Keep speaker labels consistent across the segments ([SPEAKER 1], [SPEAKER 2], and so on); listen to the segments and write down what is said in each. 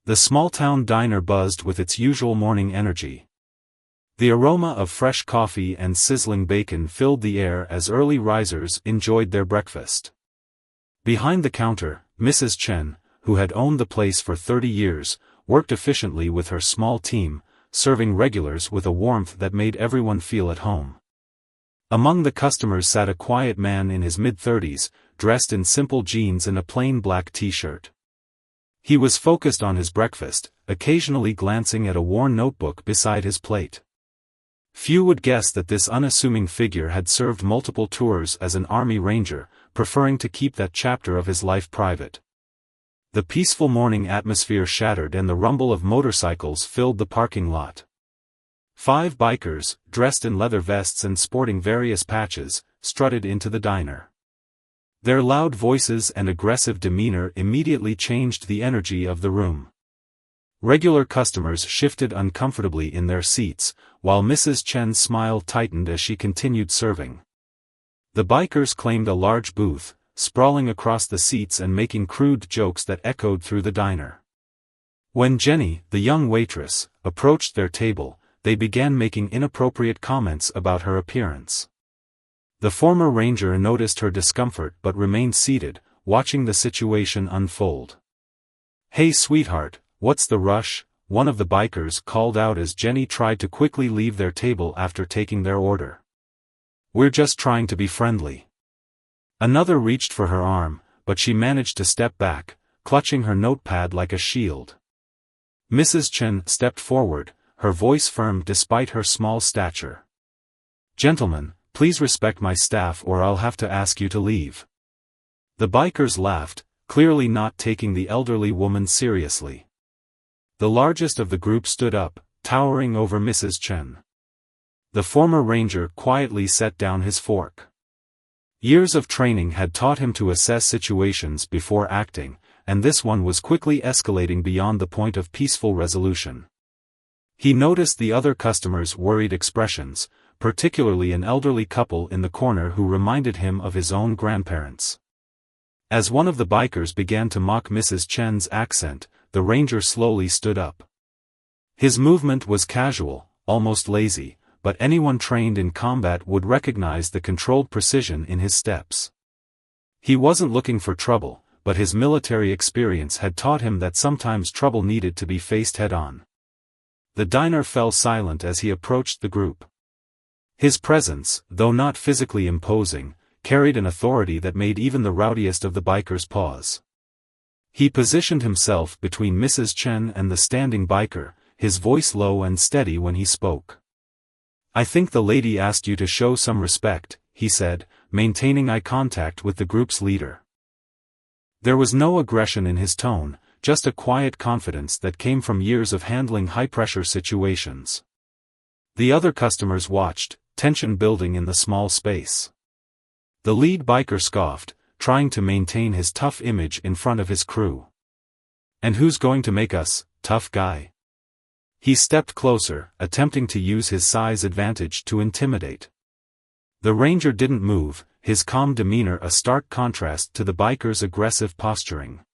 [SPEAKER 1] The small-town diner buzzed with its usual morning energy. The aroma of fresh coffee and sizzling bacon filled the air as early risers enjoyed their breakfast. Behind the counter, Mrs. Chen, who had owned the place for 30 years, worked efficiently with her small team, serving regulars with a warmth that made everyone feel at home. Among the customers sat a quiet man in his mid-30s, dressed in simple jeans and a plain black t-shirt. He was focused on his breakfast, occasionally glancing at a worn notebook beside his plate. Few would guess that this unassuming figure had served multiple tours as an Army Ranger, preferring to keep that chapter of his life private. The peaceful morning atmosphere shattered and the rumble of motorcycles filled the parking lot. 5 bikers, dressed in leather vests and sporting various patches, strutted into the diner. Their loud voices and aggressive demeanor immediately changed the energy of the room. Regular customers shifted uncomfortably in their seats, while Mrs. Chen's smile tightened as she continued serving. The bikers claimed a large booth, sprawling across the seats and making crude jokes that echoed through the diner. When Jenny, the young waitress, approached their table, they began making inappropriate comments about her appearance. The former ranger noticed her discomfort but remained seated, watching the situation unfold. "Hey sweetheart, what's the rush?" one of the bikers called out as Jenny tried to quickly leave their table after taking their order. "We're just trying to be friendly." Another reached for her arm, but she managed to step back, clutching her notepad like a shield. Mrs. Chen stepped forward, her voice firm despite her small stature. "Gentlemen, please respect my staff or I'll have to ask you to leave." The bikers laughed, clearly not taking the elderly woman seriously. The largest of the group stood up, towering over Mrs. Chen. The former ranger quietly set down his fork. Years of training had taught him to assess situations before acting, and this one was quickly escalating beyond the point of peaceful resolution. He noticed the other customers' worried expressions, particularly an elderly couple in the corner who reminded him of his own grandparents. As one of the bikers began to mock Mrs. Chen's accent, the ranger slowly stood up. His movement was casual, almost lazy, but anyone trained in combat would recognize the controlled precision in his steps. He wasn't looking for trouble, but his military experience had taught him that sometimes trouble needed to be faced head-on. The diner fell silent as he approached the group. His presence, though not physically imposing, carried an authority that made even the rowdiest of the bikers pause. He positioned himself between Mrs. Chen and the standing biker, his voice low and steady when he spoke. "I think the lady asked you to show some respect," he said, maintaining eye contact with the group's leader. There was no aggression in his tone, just a quiet confidence that came from years of handling high-pressure situations. The other customers watched, tension building in the small space. The lead biker scoffed, trying to maintain his tough image in front of his crew. "And who's going to make us, tough guy?" He stepped closer, attempting to use his size advantage to intimidate. The ranger didn't move, his calm demeanor a stark contrast to the biker's aggressive posturing.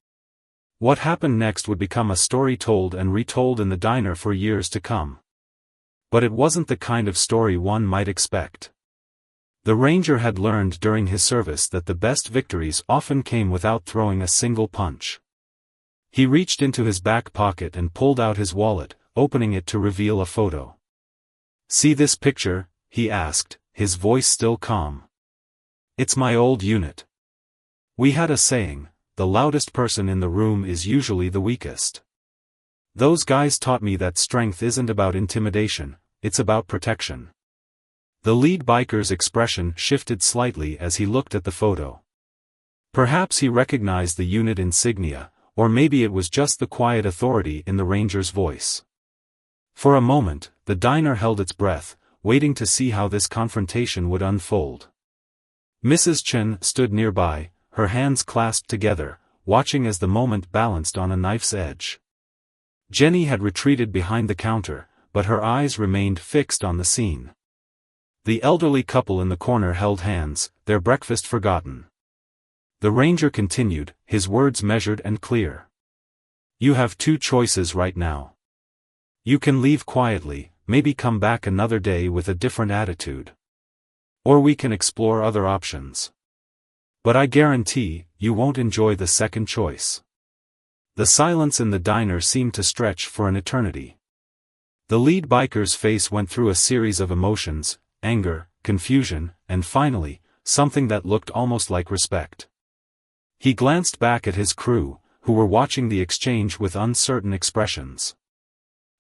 [SPEAKER 1] What happened next would become a story told and retold in the diner for years to come. But it wasn't the kind of story one might expect. The ranger had learned during his service that the best victories often came without throwing a single punch. He reached into his back pocket and pulled out his wallet, opening it to reveal a photo. "See this picture?" he asked, his voice still calm. "It's my old unit. We had a saying, the loudest person in the room is usually the weakest. Those guys taught me that strength isn't about intimidation, it's about protection." The lead biker's expression shifted slightly as he looked at the photo. Perhaps he recognized the unit insignia, or maybe it was just the quiet authority in the ranger's voice. For a moment, the diner held its breath, waiting to see how this confrontation would unfold. Mrs. Chen stood nearby, her hands clasped together, watching as the moment balanced on a knife's edge. Jenny had retreated behind the counter, but her eyes remained fixed on the scene. The elderly couple in the corner held hands, their breakfast forgotten. The ranger continued, his words measured and clear. You have two choices right now. You can leave quietly, maybe come back another day with a different attitude. Or we can explore other options. But I guarantee, you won't enjoy the second choice. The silence in the diner seemed to stretch for an eternity. The lead biker's face went through a series of emotions: anger, confusion, and finally, something that looked almost like respect. He glanced back at his crew, who were watching the exchange with uncertain expressions.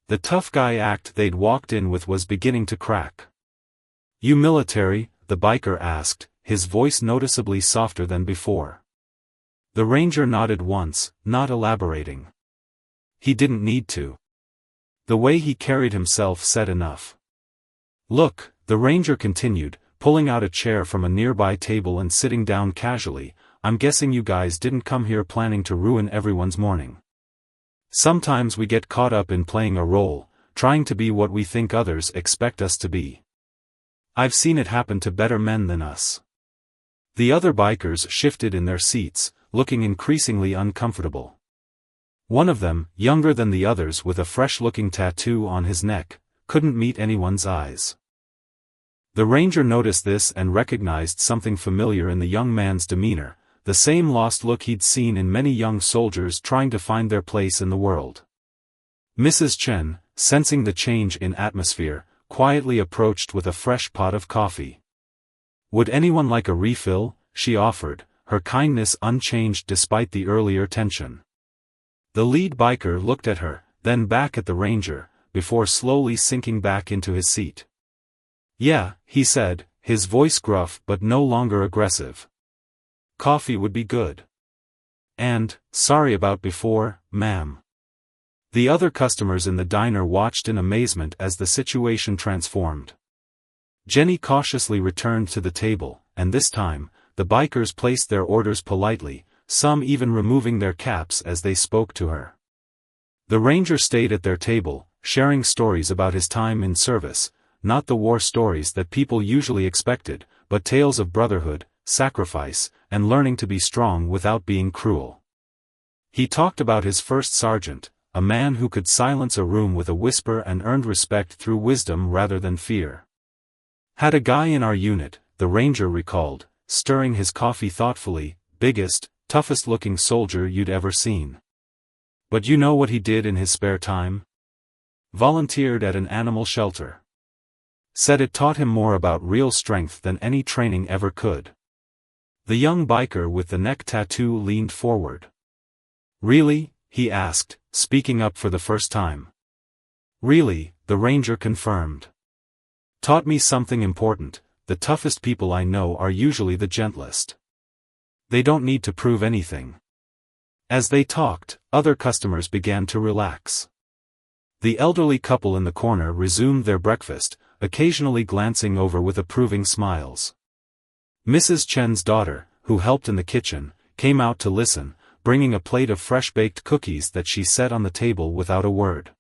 [SPEAKER 1] The tough guy act they'd walked in with was beginning to crack. "You military?" the biker asked, his voice noticeably softer than before. The ranger nodded once, not elaborating. He didn't need to. The way he carried himself said enough. "Look," the ranger continued, pulling out a chair from a nearby table and sitting down casually, "I'm guessing you guys didn't come here planning to ruin everyone's morning. Sometimes we get caught up in playing a role, trying to be what we think others expect us to be. I've seen it happen to better men than us." The other bikers shifted in their seats, looking increasingly uncomfortable. One of them, younger than the others with a fresh-looking tattoo on his neck, couldn't meet anyone's eyes. The ranger noticed this and recognized something familiar in the young man's demeanor, the same lost look he'd seen in many young soldiers trying to find their place in the world. Mrs. Chen, sensing the change in atmosphere, quietly approached with a fresh pot of coffee. "Would anyone like a refill?" she offered, her kindness unchanged despite the earlier tension. The lead biker looked at her, then back at the ranger, before slowly sinking back into his seat. "Yeah," he said, his voice gruff but no longer aggressive. "Coffee would be good. And, sorry about before, ma'am." The other customers in the diner watched in amazement as the situation transformed. Jenny cautiously returned to the table, and this time, the bikers placed their orders politely, some even removing their caps as they spoke to her. The ranger stayed at their table, sharing stories about his time in service, not the war stories that people usually expected, but tales of brotherhood, sacrifice, and learning to be strong without being cruel. He talked about his first sergeant, a man who could silence a room with a whisper and earned respect through wisdom rather than fear. "Had a guy in our unit," the ranger recalled, stirring his coffee thoughtfully, "biggest, toughest-looking soldier you'd ever seen. But you know what he did in his spare time? Volunteered at an animal shelter. Said it taught him more about real strength than any training ever could." The young biker with the neck tattoo leaned forward. "Really?" he asked, speaking up for the first time. "Really," the ranger confirmed. "Taught me something important: the toughest people I know are usually the gentlest. They don't need to prove anything." As they talked, other customers began to relax. The elderly couple in the corner resumed their breakfast, occasionally glancing over with approving smiles. Mrs. Chen's daughter, who helped in the kitchen, came out to listen, bringing a plate of fresh-baked cookies that she set on the table without a word.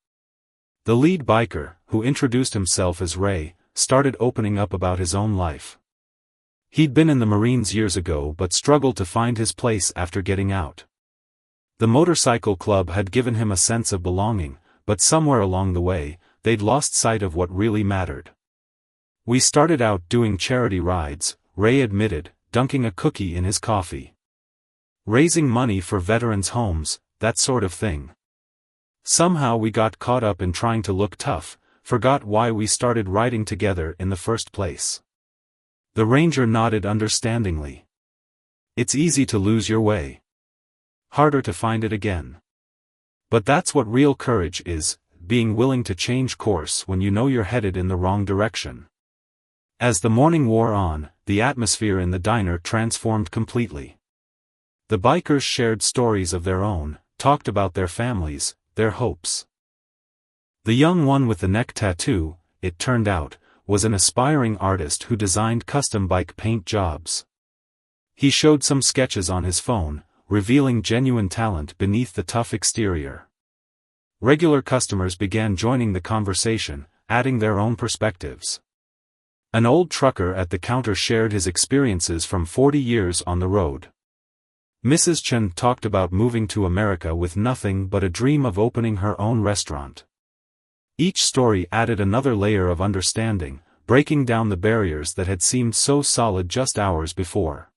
[SPEAKER 1] The lead biker, who introduced himself as Ray, started opening up about his own life. He'd been in the Marines years ago but struggled to find his place after getting out. The motorcycle club had given him a sense of belonging, but somewhere along the way, they'd lost sight of what really mattered. "We started out doing charity rides," Ray admitted, dunking a cookie in his coffee. "Raising money for veterans' homes, that sort of thing. Somehow we got caught up in trying to look tough, forgot why we started riding together in the first place." The ranger nodded understandingly. "It's easy to lose your way. Harder to find it again. But that's what real courage is, being willing to change course when you know you're headed in the wrong direction." As the morning wore on, the atmosphere in the diner transformed completely. The bikers shared stories of their own, talked about their families, their hopes. The young one with the neck tattoo, it turned out, was an aspiring artist who designed custom bike paint jobs. He showed some sketches on his phone, revealing genuine talent beneath the tough exterior. Regular customers began joining the conversation, adding their own perspectives. An old trucker at the counter shared his experiences from 40 years on the road. Mrs. Chen talked about moving to America with nothing but a dream of opening her own restaurant. Each story added another layer of understanding, breaking down the barriers that had seemed so solid just hours before.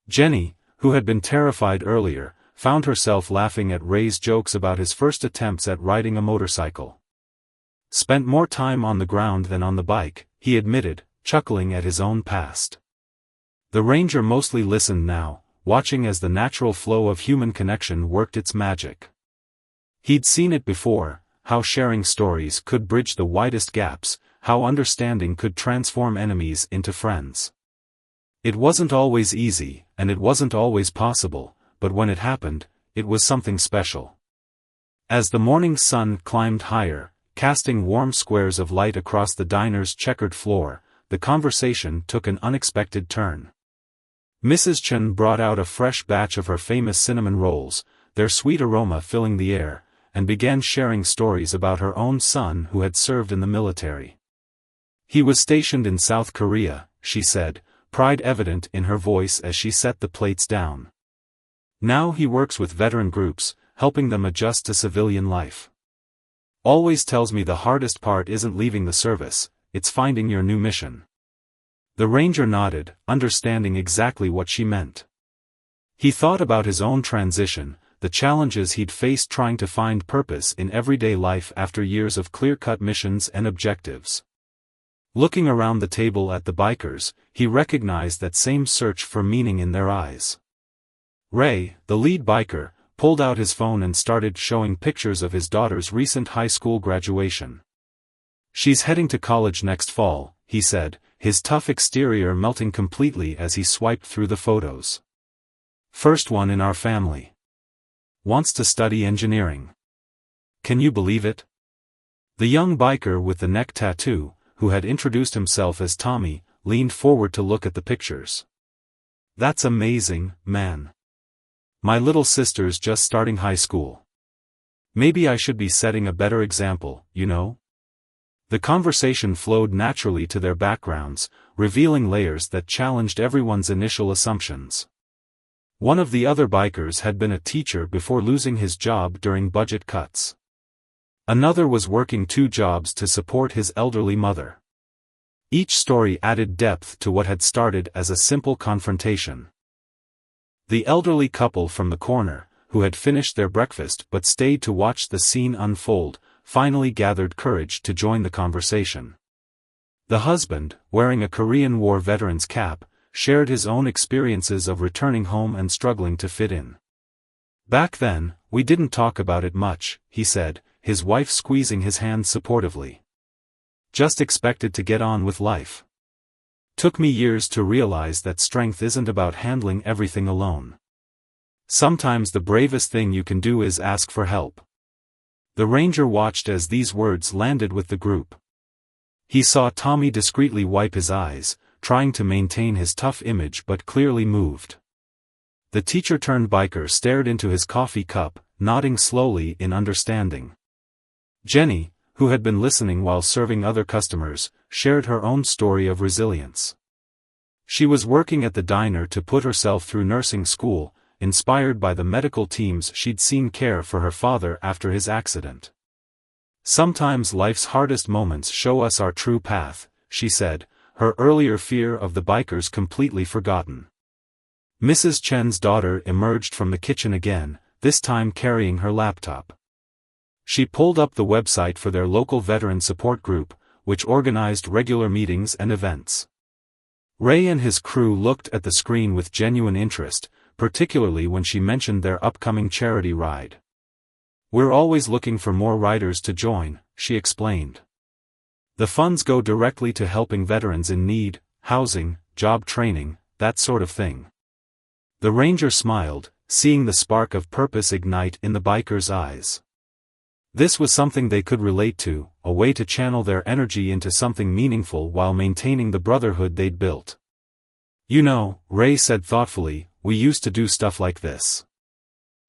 [SPEAKER 1] Jenny, who had been terrified earlier, found herself laughing at Ray's jokes about his first attempts at riding a motorcycle. Spent more time on the ground than on the bike, he admitted, chuckling at his own past. The ranger mostly listened now, watching as the natural flow of human connection worked its magic. He'd seen it before, how sharing stories could bridge the widest gaps, how understanding could transform enemies into friends. It wasn't always easy, and it wasn't always possible, but when it happened, it was something special. As the morning sun climbed higher, casting warm squares of light across the diner's checkered floor, the conversation took an unexpected turn. Mrs. Chen brought out a fresh batch of her famous cinnamon rolls, their sweet aroma filling the air, and began sharing stories about her own son who had served in the military. He was stationed in South Korea, she said, pride evident in her voice as she set the plates down. Now he works with veteran groups, helping them adjust to civilian life. Always tells me the hardest part isn't leaving the service, it's finding your new mission. The ranger nodded, understanding exactly what she meant. He thought about his own transition, the challenges he'd faced trying to find purpose in everyday life after years of clear-cut missions and objectives. Looking around the table at the bikers, he recognized that same search for meaning in their eyes. Ray, the lead biker, pulled out his phone and started showing pictures of his daughter's recent high school graduation. "She's heading to college next fall," he said, his tough exterior melting completely as he swiped through the photos. "First one in our family. Wants to study engineering. Can you believe it?" The young biker with the neck tattoo, who had introduced himself as Tommy, leaned forward to look at the pictures. "That's amazing, man. My little sister's just starting high school. Maybe I should be setting a better example, you know?" The conversation flowed naturally to their backgrounds, revealing layers that challenged everyone's initial assumptions. One of the other bikers had been a teacher before losing his job during budget cuts. Another was working 2 jobs to support his elderly mother. Each story added depth to what had started as a simple confrontation. The elderly couple from the corner, who had finished their breakfast but stayed to watch the scene unfold, finally gathered courage to join the conversation. The husband, wearing a Korean War veteran's cap, shared his own experiences of returning home and struggling to fit in. "Back then, we didn't talk about it much," he said, his wife squeezing his hand supportively. "Just expected to get on with life. Took me years to realize that strength isn't about handling everything alone. Sometimes the bravest thing you can do is ask for help." The ranger watched as these words landed with the group. He saw Tommy discreetly wipe his eyes, trying to maintain his tough image but clearly moved. The teacher-turned-biker stared into his coffee cup, nodding slowly in understanding. Jenny, who had been listening while serving other customers, shared her own story of resilience. She was working at the diner to put herself through nursing school, inspired by the medical teams she'd seen care for her father after his accident. "Sometimes life's hardest moments show us our true path," she said, her earlier fear of the bikers completely forgotten. Mrs. Chen's daughter emerged from the kitchen again, this time carrying her laptop. She pulled up the website for their local veteran support group, which organized regular meetings and events. Ray and his crew looked at the screen with genuine interest, particularly when she mentioned their upcoming charity ride. "We're always looking for more riders to join," she explained. "The funds go directly to helping veterans in need, housing, job training, that sort of thing." The ranger smiled, seeing the spark of purpose ignite in the biker's eyes. This was something they could relate to, a way to channel their energy into something meaningful while maintaining the brotherhood they'd built. "You know," Ray said thoughtfully, "we used to do stuff like this.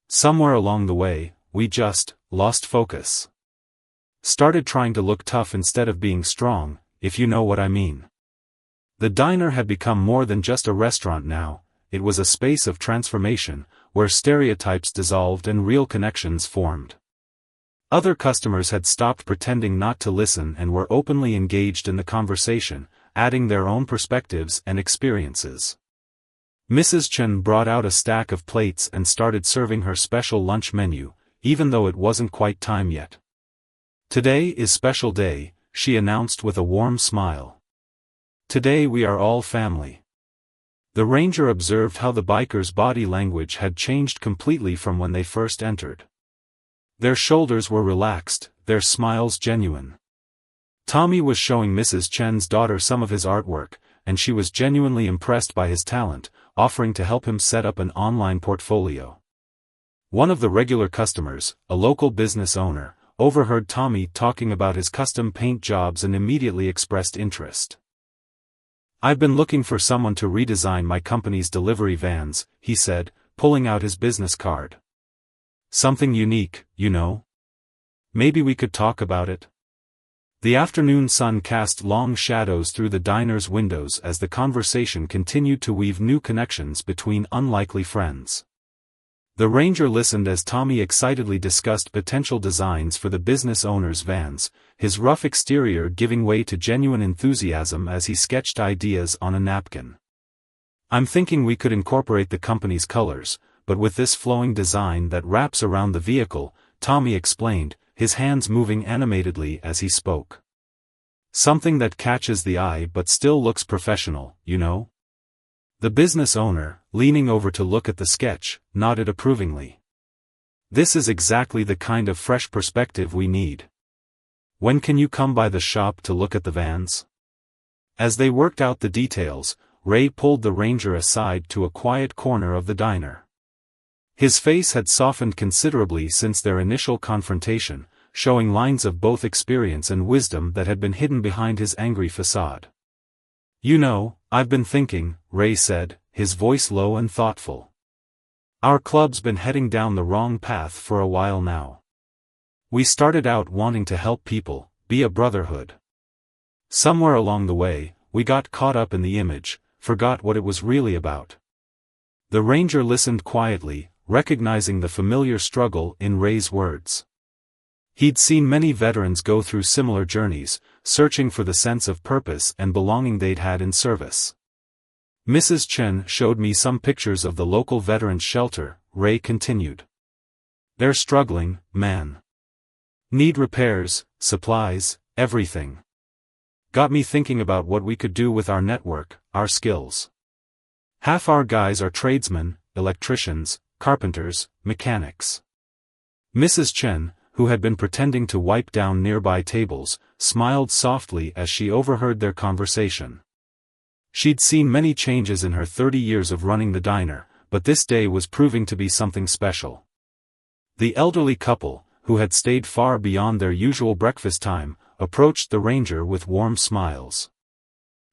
[SPEAKER 1] Somewhere along the way, we just lost focus. Started trying to look tough instead of being strong, if you know what I mean." The diner had become more than just a restaurant now, it was a space of transformation, where stereotypes dissolved and real connections formed. Other customers had stopped pretending not to listen and were openly engaged in the conversation, adding their own perspectives and experiences. Mrs. Chen brought out a stack of plates and started serving her special lunch menu, even though it wasn't quite time yet. "Today is special day," she announced with a warm smile. "Today we are all family." The ranger observed how the bikers' body language had changed completely from when they first entered. Their shoulders were relaxed, their smiles genuine. Tommy was showing Mrs. Chen's daughter some of his artwork, and she was genuinely impressed by his talent, offering to help him set up an online portfolio. One of the regular customers, a local business owner, overheard Tommy talking about his custom paint jobs and immediately expressed interest. "I've been looking for someone to redesign my company's delivery vans," he said, pulling out his business card. "Something unique, you know? Maybe we could talk about it." The afternoon sun cast long shadows through the diner's windows as the conversation continued to weave new connections between unlikely friends. The ranger listened as Tommy excitedly discussed potential designs for the business owner's vans, his rough exterior giving way to genuine enthusiasm as he sketched ideas on a napkin. "I'm thinking we could incorporate the company's colors, but with this flowing design that wraps around the vehicle," Tommy explained, his hands moving animatedly as he spoke. "Something that catches the eye but still looks professional, you know?" The business owner, leaning over to look at the sketch, nodded approvingly. "This is exactly the kind of fresh perspective we need. When can you come by the shop to look at the vans?" As they worked out the details, Ray pulled the ranger aside to a quiet corner of the diner. His face had softened considerably since their initial confrontation, showing lines of both experience and wisdom that had been hidden behind his angry facade. "You know, I've been thinking," Ray said, his voice low and thoughtful. "Our club's been heading down the wrong path for a while now. We started out wanting to help people, be a brotherhood. Somewhere along the way, we got caught up in the image, forgot what it was really about." The ranger listened quietly, recognizing the familiar struggle in Ray's words. He'd seen many veterans go through similar journeys, searching for the sense of purpose and belonging they'd had in service. "Mrs. Chen showed me some pictures of the local veterans shelter," Ray continued. "They're struggling, man. Need repairs, supplies, everything. Got me thinking about what we could do with our network, our skills. Half our guys are tradesmen, electricians, carpenters, mechanics." Mrs. Chen, who had been pretending to wipe down nearby tables, smiled softly as she overheard their conversation. She'd seen many changes in her 30 years of running the diner, but this day was proving to be something special. The elderly couple, who had stayed far beyond their usual breakfast time, approached the ranger with warm smiles.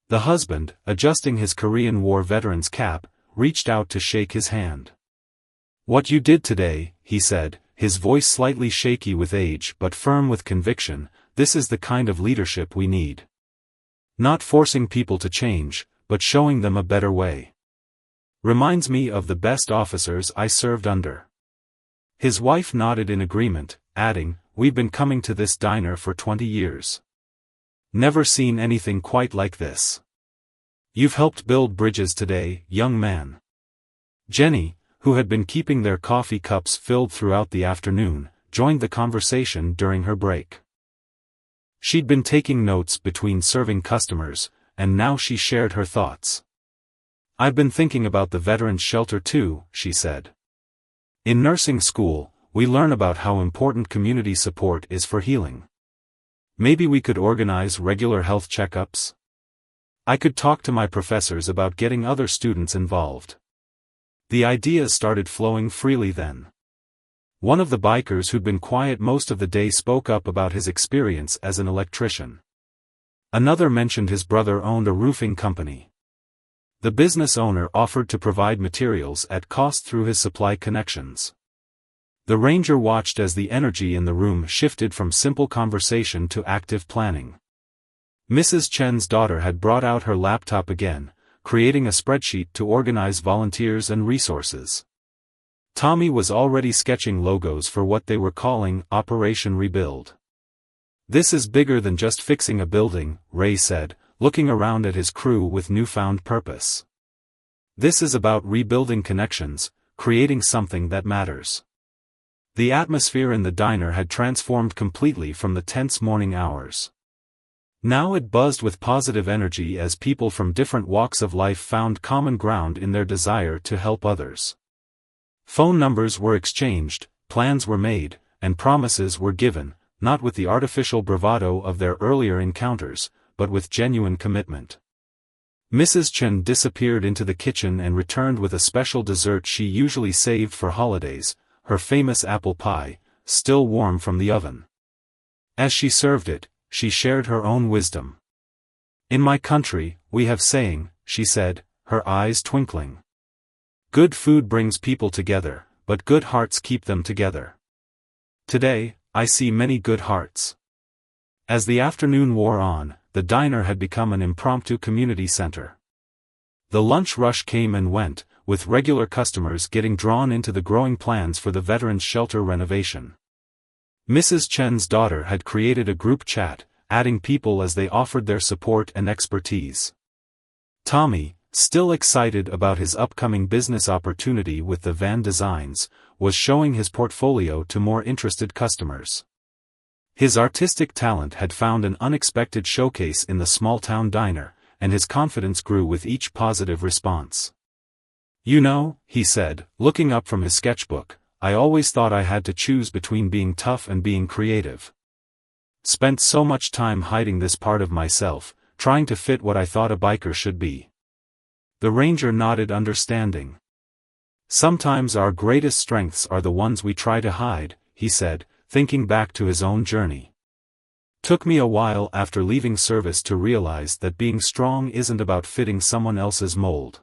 [SPEAKER 1] The husband, adjusting his Korean War veteran's cap, reached out to shake his hand. "What you did today," he said, his voice slightly shaky with age but firm with conviction, "this is the kind of leadership we need. Not forcing people to change, but showing them a better way. Reminds me of the best officers I served under." His wife nodded in agreement, adding, "We've been coming to this diner for 20 years. Never seen anything quite like this. You've helped build bridges today, young man." Jenny, who had been keeping their coffee cups filled throughout the afternoon, joined the conversation during her break. She'd been taking notes between serving customers, and now she shared her thoughts. "I've been thinking about the veterans shelter too," she said. "In nursing school, we learn about how important community support is for healing. Maybe we could organize regular health checkups? I could talk to my professors about getting other students involved." The ideas started flowing freely then. One of the bikers who'd been quiet most of the day spoke up about his experience as an electrician. Another mentioned his brother owned a roofing company. The business owner offered to provide materials at cost through his supply connections. The ranger watched as the energy in the room shifted from simple conversation to active planning. Mrs. Chen's daughter had brought out her laptop again, creating a spreadsheet to organize volunteers and resources. Tommy was already sketching logos for what they were calling Operation Rebuild. "This is bigger than just fixing a building," Ray said, looking around at his crew with newfound purpose. "This is about rebuilding connections, creating something that matters." The atmosphere in the diner had transformed completely from the tense morning hours. Now it buzzed with positive energy as people from different walks of life found common ground in their desire to help others. Phone numbers were exchanged, plans were made, and promises were given, not with the artificial bravado of their earlier encounters, but with genuine commitment. Mrs. Chen disappeared into the kitchen and returned with a special dessert she usually saved for holidays, her famous apple pie, still warm from the oven. As she served it, she shared her own wisdom. "In my country, we have saying," she said, her eyes twinkling. "Good food brings people together, but good hearts keep them together. Today, I see many good hearts." As the afternoon wore on, the diner had become an impromptu community center. The lunch rush came and went, with regular customers getting drawn into the growing plans for the veterans' shelter renovation. Mrs. Chen's daughter had created a group chat, adding people as they offered their support and expertise. Tommy, still excited about his upcoming business opportunity with the van designs, was showing his portfolio to more interested customers. His artistic talent had found an unexpected showcase in the small-town diner, and his confidence grew with each positive response. "You know," he said, looking up from his sketchbook, "I always thought I had to choose between being tough and being creative. Spent so much time hiding this part of myself, trying to fit what I thought a biker should be." The ranger nodded understanding. "Sometimes our greatest strengths are the ones we try to hide," he said, thinking back to his own journey. "Took me a while after leaving service to realize that being strong isn't about fitting someone else's mold."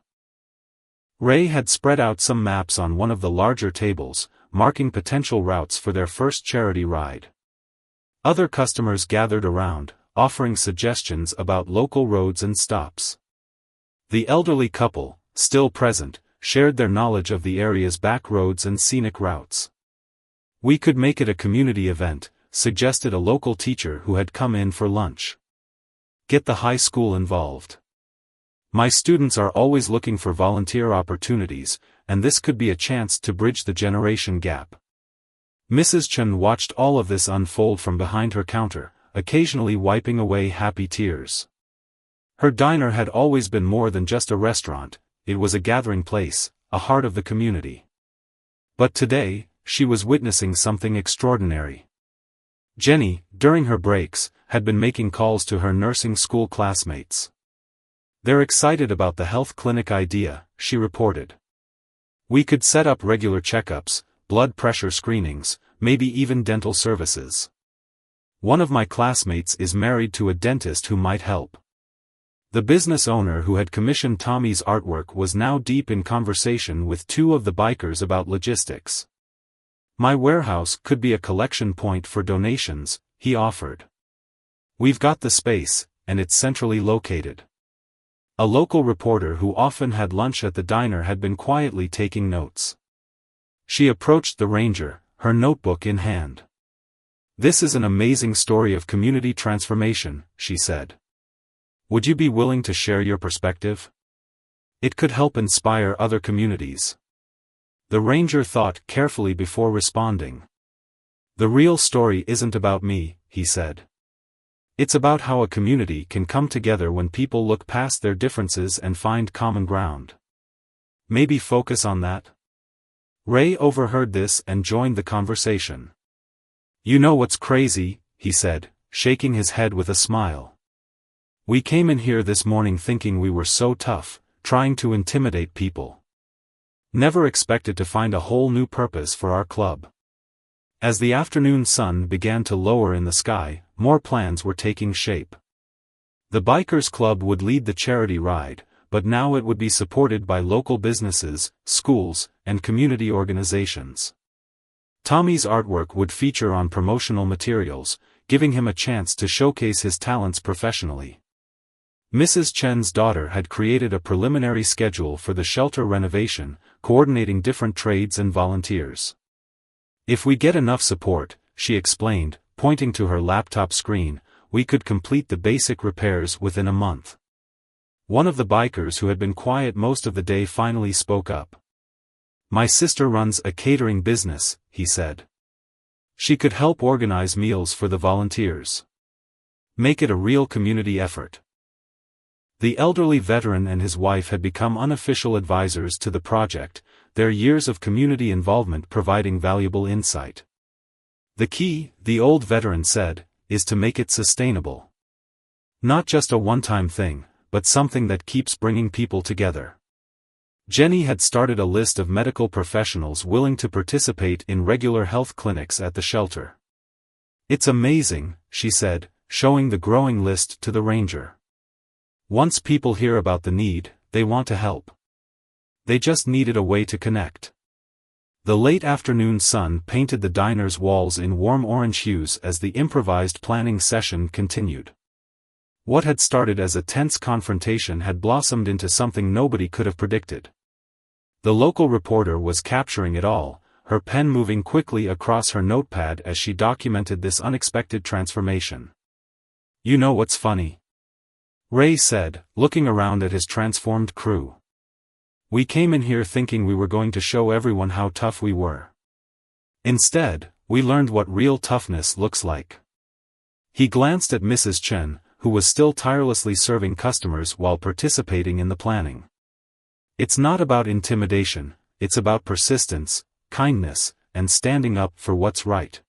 [SPEAKER 1] Ray had spread out some maps on one of the larger tables, marking potential routes for their first charity ride. Other customers gathered around, offering suggestions about local roads and stops. The elderly couple, still present, shared their knowledge of the area's back roads and scenic routes. "We could make it a community event," suggested a local teacher who had come in for lunch. "Get the high school involved. My students are always looking for volunteer opportunities, and this could be a chance to bridge the generation gap." Mrs. Chen watched all of this unfold from behind her counter, occasionally wiping away happy tears. Her diner had always been more than just a restaurant, it was a gathering place, a heart of the community. But today, she was witnessing something extraordinary. Jenny, during her breaks, had been making calls to her nursing school classmates. "They're excited about the health clinic idea," she reported. "We could set up regular checkups, blood pressure screenings, maybe even dental services. One of my classmates is married to a dentist who might help." The business owner who had commissioned Tommy's artwork was now deep in conversation with two of the bikers about logistics. "My warehouse could be a collection point for donations," he offered. "We've got the space, and it's centrally located." A local reporter who often had lunch at the diner had been quietly taking notes. She approached the ranger, her notebook in hand. "This is an amazing story of community transformation," she said. "Would you be willing to share your perspective? It could help inspire other communities." The ranger thought carefully before responding. "The real story isn't about me," he said. "It's about how a community can come together when people look past their differences and find common ground. Maybe focus on that?" Ray overheard this and joined the conversation. "You know what's crazy," he said, shaking his head with a smile. "We came in here this morning thinking we were so tough, trying to intimidate people. Never expected to find a whole new purpose for our club." As the afternoon sun began to lower in the sky, more plans were taking shape. The Bikers Club would lead the charity ride, but now it would be supported by local businesses, schools, and community organizations. Tommy's artwork would feature on promotional materials, giving him a chance to showcase his talents professionally. Mrs. Chen's daughter had created a preliminary schedule for the shelter renovation, coordinating different trades and volunteers. If we get enough support, she explained, pointing to her laptop screen, we could complete the basic repairs within a month. One of the bikers who had been quiet most of the day finally spoke up. My sister runs a catering business, he said. She could help organize meals for the volunteers. Make it a real community effort. The elderly veteran and his wife had become unofficial advisors to the project, their years of community involvement providing valuable insight. The key, the old veteran said, is to make it sustainable. Not just a one-time thing, but something that keeps bringing people together. Jenny had started a list of medical professionals willing to participate in regular health clinics at the shelter. It's amazing, she said, showing the growing list to the ranger. Once people hear about the need, they want to help. They just needed a way to connect. The late afternoon sun painted the diner's walls in warm orange hues as the improvised planning session continued. What had started as a tense confrontation had blossomed into something nobody could have predicted. The local reporter was capturing it all, her pen moving quickly across her notepad as she documented this unexpected transformation. You know what's funny? Ray said, looking around at his transformed crew. We came in here thinking we were going to show everyone how tough we were. Instead, we learned what real toughness looks like. He glanced at Mrs. Chen, who was still tirelessly serving customers while participating in the planning. It's not about intimidation, it's about persistence, kindness, and standing up for what's right.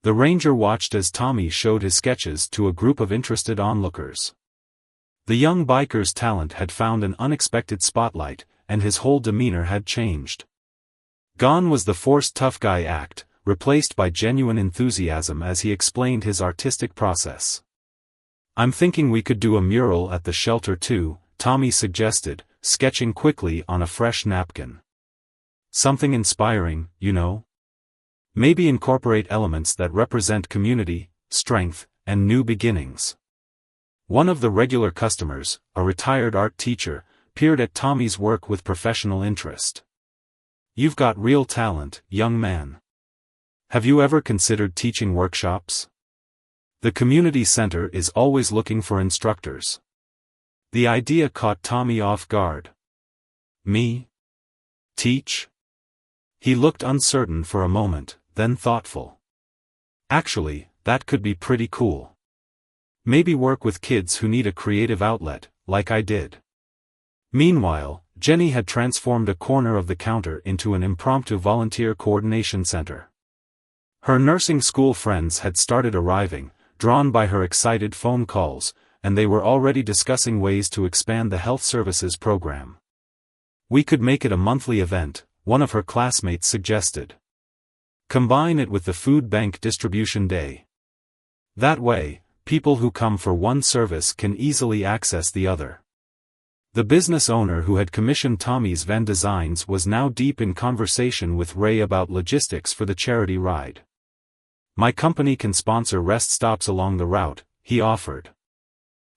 [SPEAKER 1] The ranger watched as Tommy showed his sketches to a group of interested onlookers. The young biker's talent had found an unexpected spotlight, and his whole demeanor had changed. Gone was the forced tough guy act, replaced by genuine enthusiasm as he explained his artistic process. I'm thinking we could do a mural at the shelter too, Tommy suggested, sketching quickly on a fresh napkin. Something inspiring, you know? Maybe incorporate elements that represent community, strength, and new beginnings. One of the regular customers, a retired art teacher, peered at Tommy's work with professional interest. You've got real talent, young man. Have you ever considered teaching workshops? The community center is always looking for instructors. The idea caught Tommy off guard. Me? Teach? He looked uncertain for a moment, then thoughtful. Actually, that could be pretty cool. Maybe work with kids who need a creative outlet, like I did. Meanwhile, Jenny had transformed a corner of the counter into an impromptu volunteer coordination center. Her nursing school friends had started arriving, drawn by her excited phone calls, and they were already discussing ways to expand the health services program. We could make it a monthly event, one of her classmates suggested. Combine it with the food bank distribution day. That way, people who come for one service can easily access the other. The business owner who had commissioned Tommy's Venn designs was now deep in conversation with Ray about logistics for the charity ride. My company can sponsor rest stops along the route, he offered.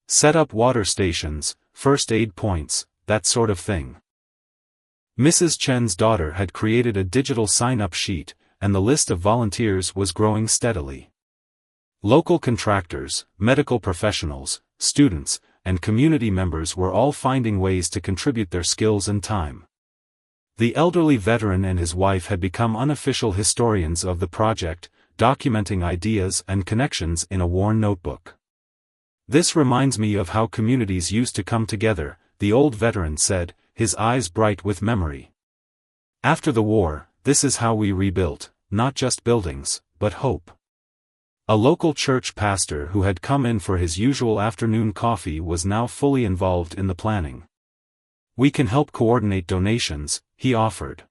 [SPEAKER 1] Set up water stations, first aid points, that sort of thing. Mrs. Chen's daughter had created a digital sign-up sheet, and the list of volunteers was growing steadily. Local contractors, medical professionals, students, and community members were all finding ways to contribute their skills and time. The elderly veteran and his wife had become unofficial historians of the project, documenting ideas and connections in a worn notebook. This reminds me of how communities used to come together, the old veteran said, his eyes bright with memory. After the war, this is how we rebuilt, not just buildings, but hope. A local church pastor who had come in for his usual afternoon coffee was now fully involved in the planning. We can help coordinate donations, he offered.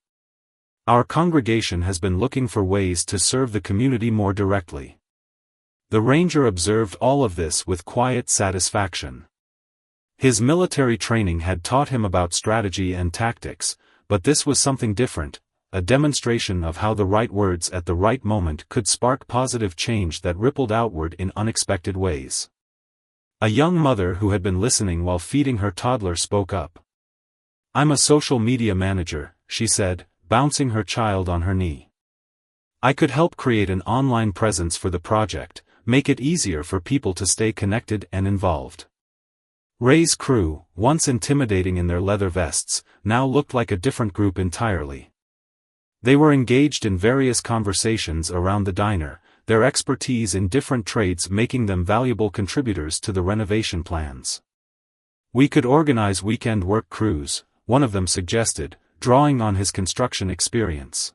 [SPEAKER 1] Our congregation has been looking for ways to serve the community more directly. The ranger observed all of this with quiet satisfaction. His military training had taught him about strategy and tactics, but this was something different, a demonstration of how the right words at the right moment could spark positive change that rippled outward in unexpected ways. A young mother who had been listening while feeding her toddler spoke up. "I'm a social media manager," she said, bouncing her child on her knee. "I could help create an online presence for the project, make it easier for people to stay connected and involved." Ray's crew, once intimidating in their leather vests, now looked like a different group entirely. They were engaged in various conversations around the diner, their expertise in different trades making them valuable contributors to the renovation plans. "We could organize weekend work crews," one of them suggested, drawing on his construction experience.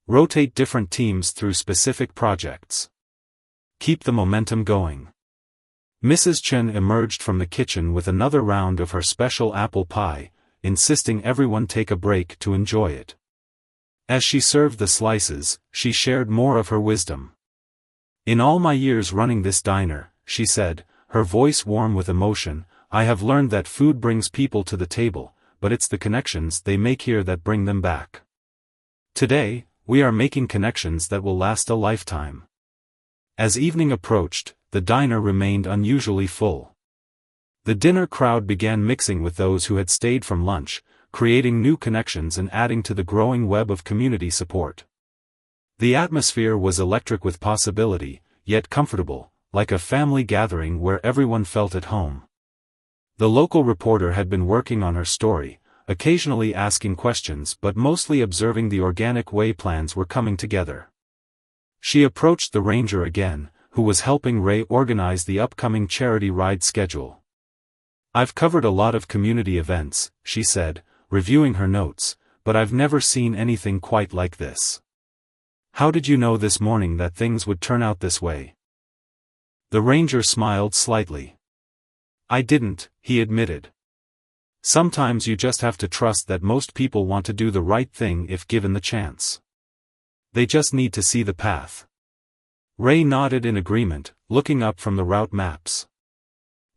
[SPEAKER 1] "Rotate different teams through specific projects. Keep the momentum going." Mrs. Chen emerged from the kitchen with another round of her special apple pie, insisting everyone take a break to enjoy it. As she served the slices, she shared more of her wisdom. "In all my years running this diner," she said, her voice warm with emotion, "I have learned that food brings people to the table, but it's the connections they make here that bring them back. Today, we are making connections that will last a lifetime." As evening approached, the diner remained unusually full. The dinner crowd began mixing with those who had stayed from lunch, creating new connections and adding to the growing web of community support. The atmosphere was electric with possibility, yet comfortable, like a family gathering where everyone felt at home. The local reporter had been working on her story, occasionally asking questions but mostly observing the organic way plans were coming together. She approached the ranger again, who was helping Ray organize the upcoming charity ride schedule. "I've covered a lot of community events," she said, reviewing her notes, "but I've never seen anything quite like this. How did you know this morning that things would turn out this way?" The ranger smiled slightly. "I didn't," he admitted. "Sometimes you just have to trust that most people want to do the right thing if given the chance. They just need to see the path." Ray nodded in agreement, looking up from the route maps.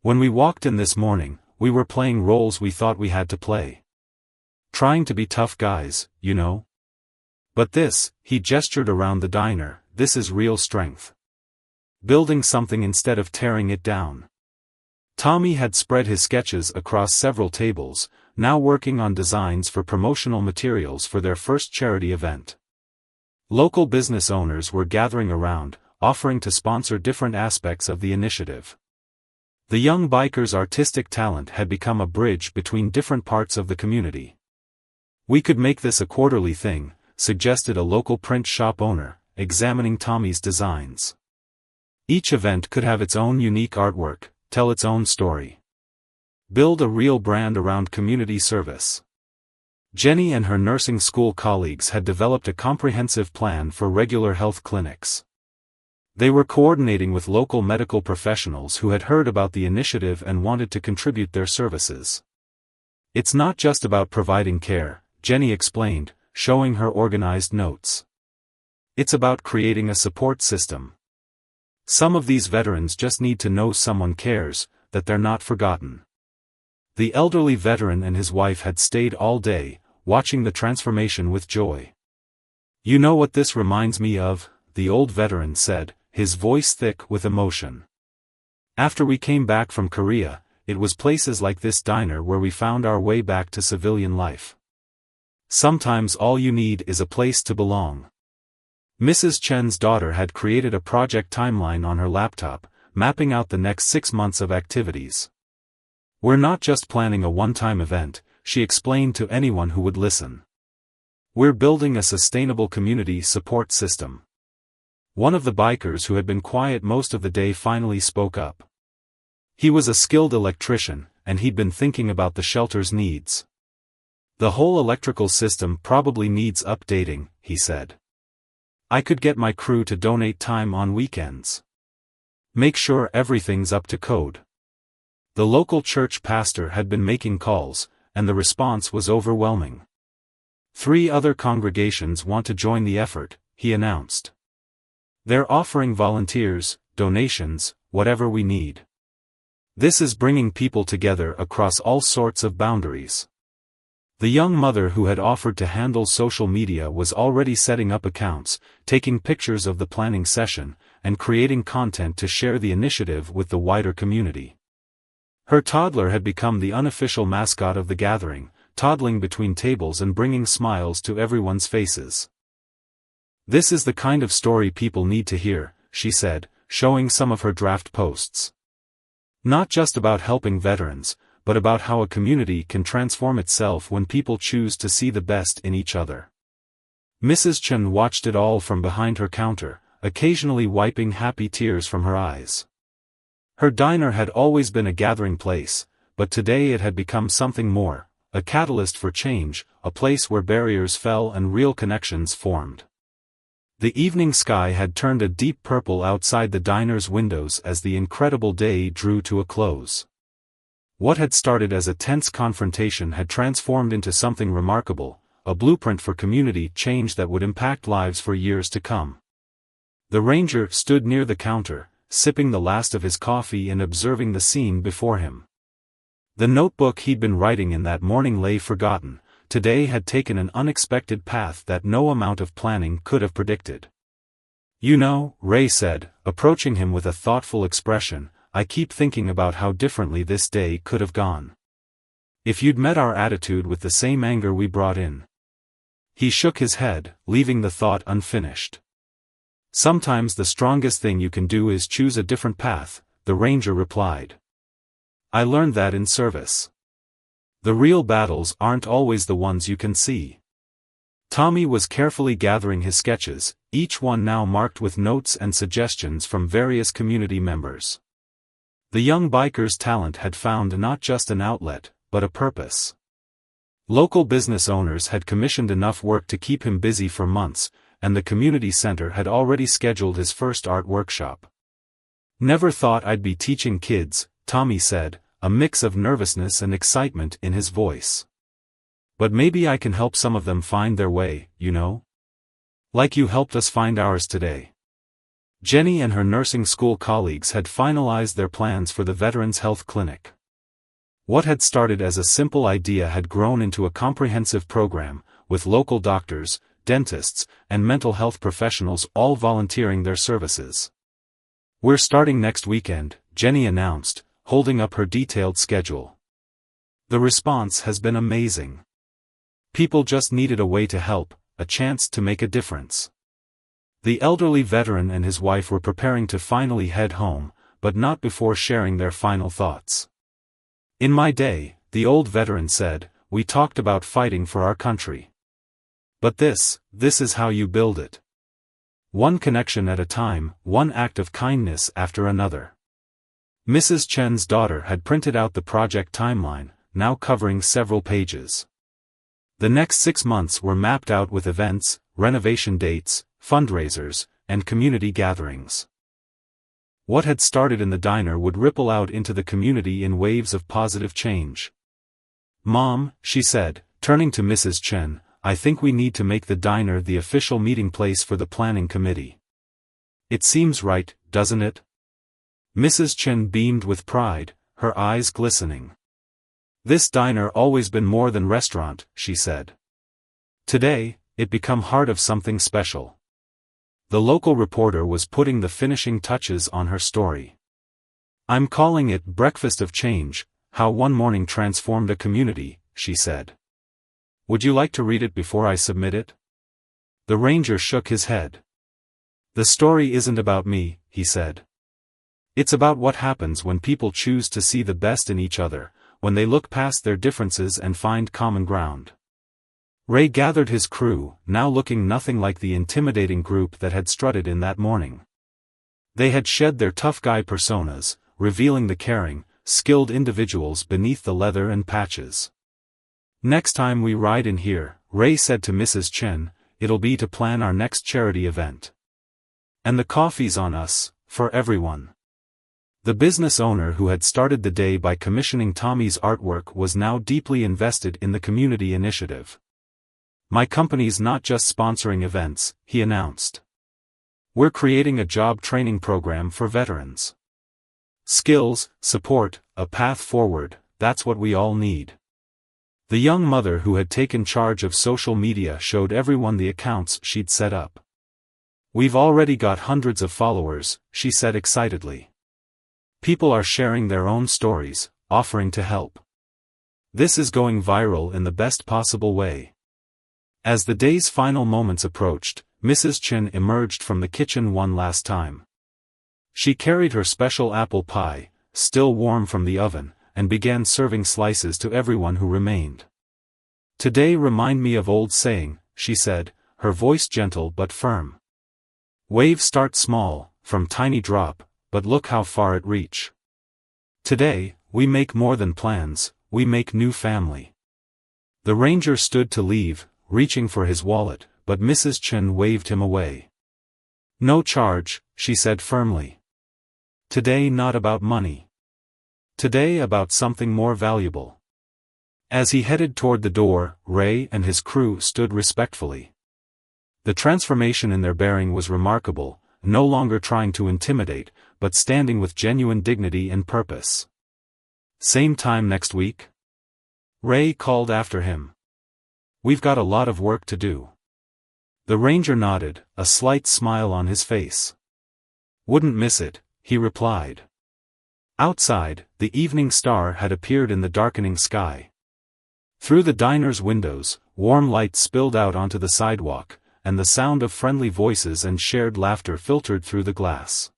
[SPEAKER 1] "When we walked in this morning, we were playing roles we thought we had to play. Trying to be tough guys, you know. But this," he gestured around the diner, "this is real strength. Building something instead of tearing it down." Tommy had spread his sketches across several tables, now working on designs for promotional materials for their first charity event. Local business owners were gathering around, offering to sponsor different aspects of the initiative. The young biker's artistic talent had become a bridge between different parts of the community. "We could make this a quarterly thing," suggested a local print shop owner, examining Tommy's designs. "Each event could have its own unique artwork, tell its own story. Build a real brand around community service." Jenny and her nursing school colleagues had developed a comprehensive plan for regular health clinics. They were coordinating with local medical professionals who had heard about the initiative and wanted to contribute their services. "It's not just about providing care," Jenny explained, showing her organized notes. "It's about creating a support system. Some of these veterans just need to know someone cares, that they're not forgotten." The elderly veteran and his wife had stayed all day, watching the transformation with joy. "You know what this reminds me of?" the old veteran said, his voice thick with emotion. "After we came back from Korea, it was places like this diner where we found our way back to civilian life. Sometimes all you need is a place to belong." Mrs. Chen's daughter had created a project timeline on her laptop, mapping out the next 6 months of activities. "We're not just planning a one-time event," she explained to anyone who would listen. "We're building a sustainable community support system." One of the bikers who had been quiet most of the day finally spoke up. He was a skilled electrician, and he'd been thinking about the shelter's needs. "The whole electrical system probably needs updating," he said. "I could get my crew to donate time on weekends. Make sure everything's up to code." The local church pastor had been making calls, and the response was overwhelming. 3 other congregations want to join the effort, he announced. "They're offering volunteers, donations, whatever we need. This is bringing people together across all sorts of boundaries." The young mother who had offered to handle social media was already setting up accounts, taking pictures of the planning session, and creating content to share the initiative with the wider community. Her toddler had become the unofficial mascot of the gathering, toddling between tables and bringing smiles to everyone's faces. "This is the kind of story people need to hear," she said, showing some of her draft posts. "Not just about helping veterans, but about how a community can transform itself when people choose to see the best in each other." Mrs. Chen watched it all from behind her counter, occasionally wiping happy tears from her eyes. Her diner had always been a gathering place, but today it had become something more, a catalyst for change, a place where barriers fell and real connections formed. The evening sky had turned a deep purple outside the diner's windows as the incredible day drew to a close. What had started as a tense confrontation had transformed into something remarkable, a blueprint for community change that would impact lives for years to come. The ranger stood near the counter, sipping the last of his coffee and observing the scene before him. The notebook he'd been writing in that morning lay forgotten. Today had taken an unexpected path that no amount of planning could have predicted. "You know," Ray said, approaching him with a thoughtful expression, "I keep thinking about how differently this day could have gone. If you'd met our attitude with the same anger we brought in." He shook his head, leaving the thought unfinished. "Sometimes the strongest thing you can do is choose a different path," the ranger replied. "I learned that in service. The real battles aren't always the ones you can see." Tommy was carefully gathering his sketches, each one now marked with notes and suggestions from various community members. The young biker's talent had found not just an outlet, but a purpose. Local business owners had commissioned enough work to keep him busy for months, and the community center had already scheduled his first art workshop. "Never thought I'd be teaching kids," Tommy said, a mix of nervousness and excitement in his voice. "But maybe I can help some of them find their way, you know? Like you helped us find ours today." Jenny and her nursing school colleagues had finalized their plans for the Veterans Health Clinic. What had started as a simple idea had grown into a comprehensive program, with local doctors, dentists, and mental health professionals all volunteering their services. "We're starting next weekend," Jenny announced, holding up her detailed schedule. "The response has been amazing. People just needed a way to help, a chance to make a difference." The elderly veteran and his wife were preparing to finally head home, but not before sharing their final thoughts. "In my day," the old veteran said, "we talked about fighting for our country. But this is how you build it. One connection at a time, one act of kindness after another." Mrs. Chen's daughter had printed out the project timeline, now covering several pages. The next 6 months were mapped out with events, renovation dates, fundraisers, and community gatherings. What had started in the diner would ripple out into the community in waves of positive change. "Mom," she said, turning to Mrs. Chen, "I think we need to make the diner the official meeting place for the planning committee. It seems right, doesn't it?" Mrs. Chen beamed with pride, her eyes glistening. "This diner always been more than restaurant," she said. Today, it become heart of something special. The local reporter was putting the finishing touches on her story. "I'm calling it Breakfast of Change, How One Morning Transformed a Community," she said. "Would you like to read it before I submit it?" The ranger shook his head. "The story isn't about me," he said. "It's about what happens when people choose to see the best in each other, when they look past their differences and find common ground." Ray gathered his crew, now looking nothing like the intimidating group that had strutted in that morning. They had shed their tough guy personas, revealing the caring, skilled individuals beneath the leather and patches. "Next time we ride in here," Ray said to Mrs. Chen, "it'll be to plan our next charity event. And the coffee's on us, for everyone." The business owner who had started the day by commissioning Tommy's artwork was now deeply invested in the community initiative. "My company's not just sponsoring events," he announced. "We're creating a job training program for veterans. Skills, support, a path forward, that's what we all need." The young mother who had taken charge of social media showed everyone the accounts she'd set up. "We've already got hundreds of followers," she said excitedly. "People are sharing their own stories, offering to help. This is going viral in the best possible way. As the day's final moments approached, Mrs. Chen emerged from the kitchen one last time. She carried her special apple pie, still warm from the oven, and began serving slices to everyone who remained. "Today remind me of old saying," she said, her voice gentle but firm. "Wave start small, from tiny drop, but look how far it reach. Today, we make more than plans, we make new family." The ranger stood to leave, reaching for his wallet, but Mrs. Chen waved him away. "No charge," she said firmly. "Today not about money. Today about something more valuable." As he headed toward the door, Ray and his crew stood respectfully. The transformation in their bearing was remarkable, no longer trying to intimidate, but standing with genuine dignity and purpose. "Same time next week?" Ray called after him. "We've got a lot of work to do." The ranger nodded, a slight smile on his face. "Wouldn't miss it," he replied. Outside, the evening star had appeared in the darkening sky. Through the diner's windows, warm light spilled out onto the sidewalk, and the sound of friendly voices and shared laughter filtered through the glass.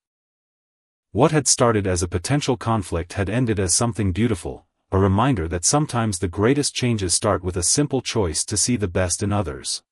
[SPEAKER 1] What had started as a potential conflict had ended as something beautiful, a reminder that sometimes the greatest changes start with a simple choice to see the best in others.